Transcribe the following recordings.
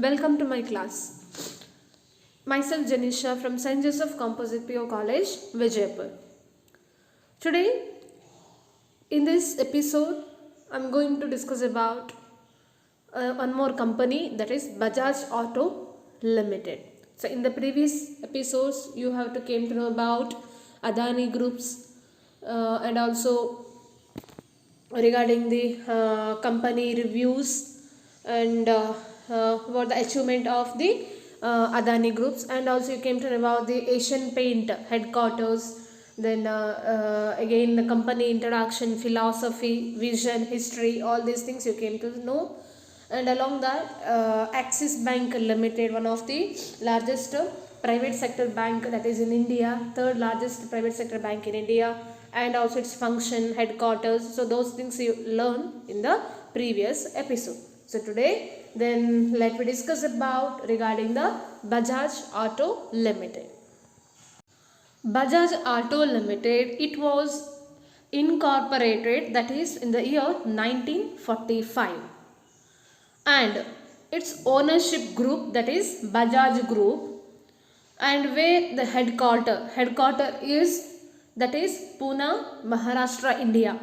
Welcome to my class. Myself Janisha from St. Joseph Composite PO College, Vijaypur. Today, in this episode, I'm going to discuss about one more company, that is Bajaj Auto Limited. So in the previous episodes, you have to came to know about Adani Groups and also regarding the company reviews and about the achievement of the Adani Groups, and also you came to know about the Asian Paint headquarters, then again the company introduction, philosophy, vision, history, all these things you came to know. And along that, Axis Bank Limited, one of the largest private sector bank that is in India, third largest private sector bank in India, and also its function, headquarters. So those things you learn in the previous episode. So today, then let me discuss about regarding the Bajaj Auto Limited. Bajaj Auto Limited, it was incorporated, that is in the year 1945, and its ownership group, that is Bajaj Group, and where the headquarter is, that is Pune, Maharashtra, India,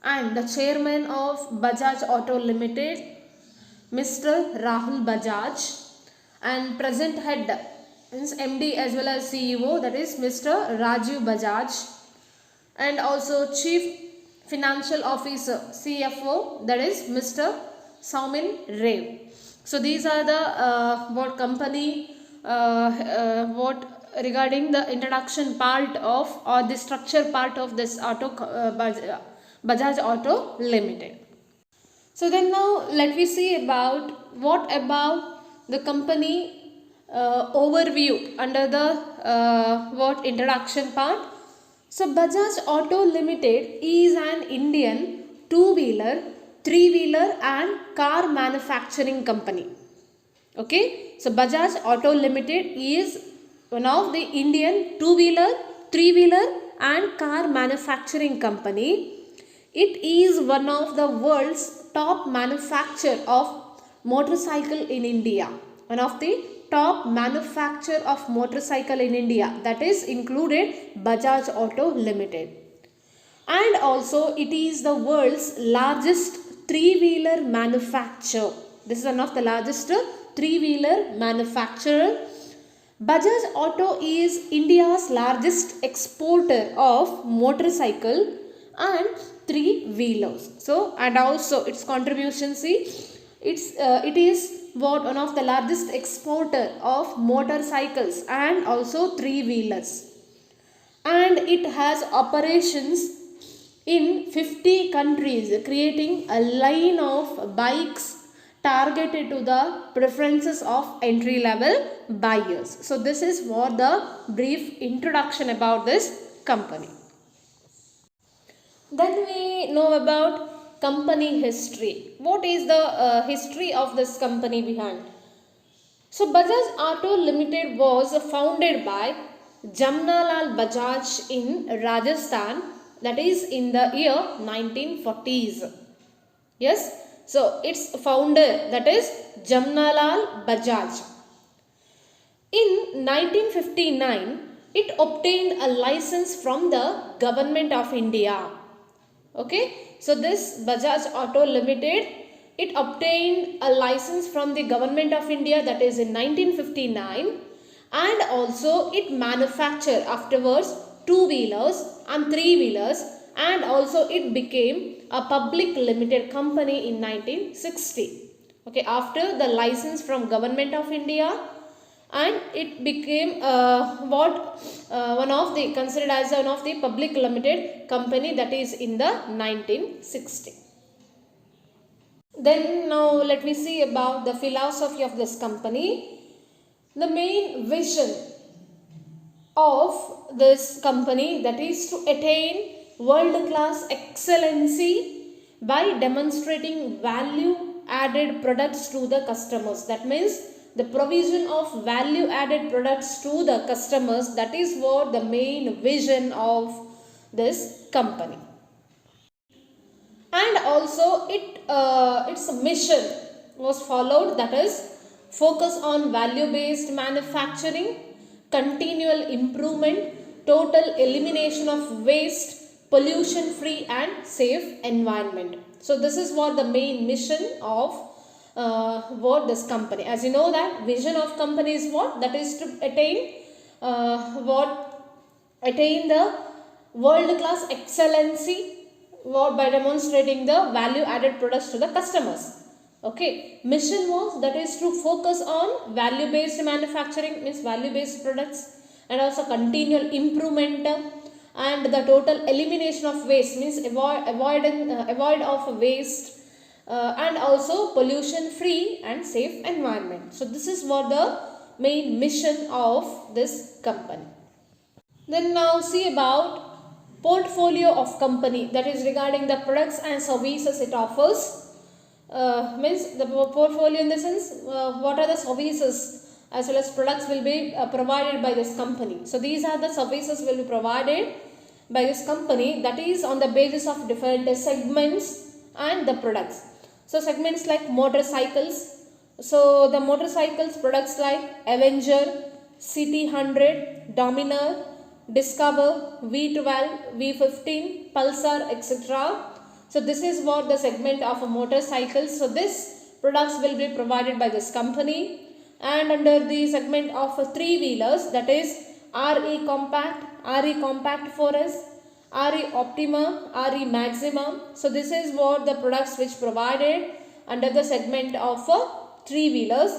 and the chairman of Bajaj Auto Limited, Mr. Rahul Bajaj, and present head means MD as well as CEO, that is Mr. Rajiv Bajaj, and also Chief Financial Officer CFO, that is Mr. Saumin Rev. So these are the what company what regarding the introduction part of or the structure part of this Bajaj Auto Limited. So then now let me see about what about the company overview under the what introduction part. So Bajaj Auto Limited is an Indian two-wheeler, three-wheeler and car manufacturing company. Okay, so Bajaj Auto Limited is one of the Indian two-wheeler, three-wheeler and car manufacturing company. It is one of the world's top manufacturer of motorcycle in India. One of the top manufacturer of motorcycle in India, that is included Bajaj Auto Limited. And also it is the world's largest three-wheeler manufacturer. This is one of the largest three-wheeler manufacturer. Bajaj Auto is India's largest exporter of motorcycle and three-wheelers. So and also its contribution, see, it is what one of the largest exporter of motorcycles and also three-wheelers, and it has operations in 50 countries, creating a line of bikes targeted to the preferences of entry level buyers. So this is what the brief introduction about this company. Then we know about company history. What is the history of this company behind? So Bajaj Auto Limited was founded by Jamnalal Bajaj in Rajasthan, that is in the year 1940s. Yes, so its founder, that is Jamnalal Bajaj. In 1959, it obtained a license from the Government of India. Okay, so this Bajaj Auto Limited, it obtained a license from the Government of India, that is in 1959, and also it manufactured afterwards two-wheelers and three-wheelers, and also it became a public limited company in 1960. Okay, after the license from Government of India, and it became one of the considered as one of the public limited company, that is in the 1960. Then now let me see about the philosophy of this company. The main vision of this company, that is to attain world class excellency by demonstrating value added products to the customers. That means the provision of value added products to the customers, that is what the main vision of this company. And also its mission was followed, that is focus on value based manufacturing, continual improvement, total elimination of waste, pollution free and safe environment. So this is what the main mission of what this company. As you know that vision of company is what? That is to attain the world class excellency, what? By demonstrating the value added products to the customers. Okay, mission was that is to focus on value based manufacturing, means value based products, and also continual improvement and the total elimination of waste, means avoid of waste, and also pollution free and safe environment. So this is what the main mission of this company. Then now see about portfolio of company, that is regarding the products and services it offers. Means the portfolio in the sense what are the services as well as products will be provided by this company. So these are the services will be provided by this company, that is on the basis of different segments and the products. So segments like motorcycles, so the motorcycles products like Avenger, CT100, Dominar, Discover, V12, V15, Pulsar, etc. So this is what the segment of a motorcycle. So this products will be provided by this company. And under the segment of three wheelers, that is RE Compact, RE Compact 4S, RE Optima, RE Maxima. So this is what the products which provided under the segment of three wheelers.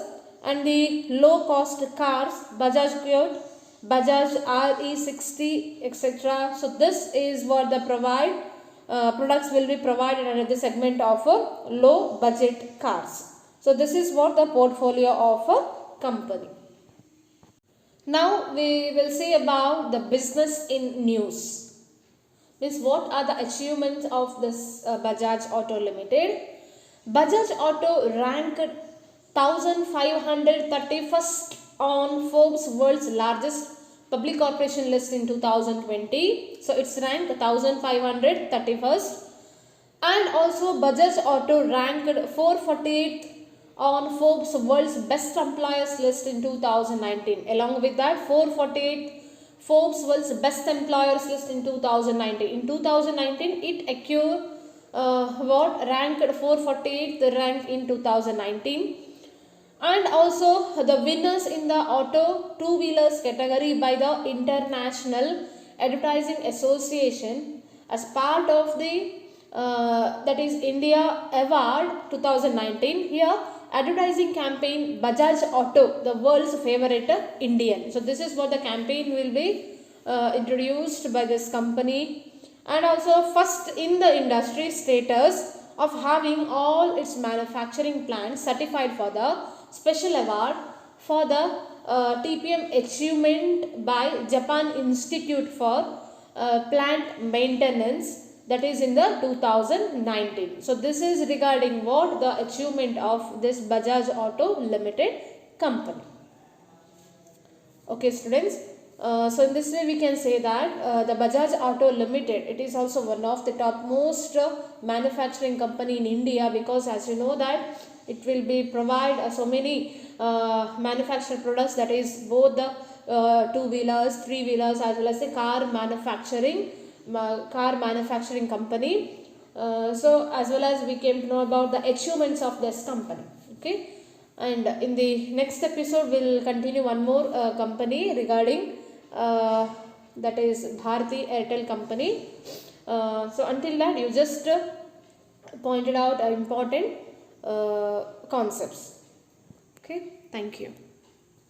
And the low cost cars, Bajaj Qute, Bajaj RE60, etc. So this is what the products will be provided under the segment of low budget cars. So this is what the portfolio of a company. Now we will see about the business in news. Means what are the achievements of this Bajaj Auto Limited? Bajaj Auto ranked 1531st on Forbes World's Largest Public Corporation list in 2020. So it's ranked 1531st. And also Bajaj Auto ranked 448th on Forbes World's Best Employers list in 2019. Along with that, 448th Forbes World's Best Employers list in 2019. In 2019, it acquired ranked 448th rank in 2019. And also the winners in the auto two-wheelers category by the International Advertising Association as part of the that is India Award 2019. Here advertising campaign Bajaj Auto, the world's favorite Indian. So this is what the campaign will be introduced by this company. And also first in the industry status of having all its manufacturing plants certified for the special award for the TPM achievement by Japan Institute for Plant Maintenance, that is in the 2019. So this is regarding what the achievement of this Bajaj Auto Limited company. Okay students, so in this way we can say that the Bajaj Auto Limited, it is also one of the topmost manufacturing company in India, because as you know that it will be provide so many manufactured products, that is both the two-wheelers, three-wheelers as well as the car manufacturing company. So as well as we came to know about the achievements of this company. Okay, and in the next episode we will continue one more company regarding that is Bharti Airtel company. So until that you just pointed out important concepts. Okay, thank you.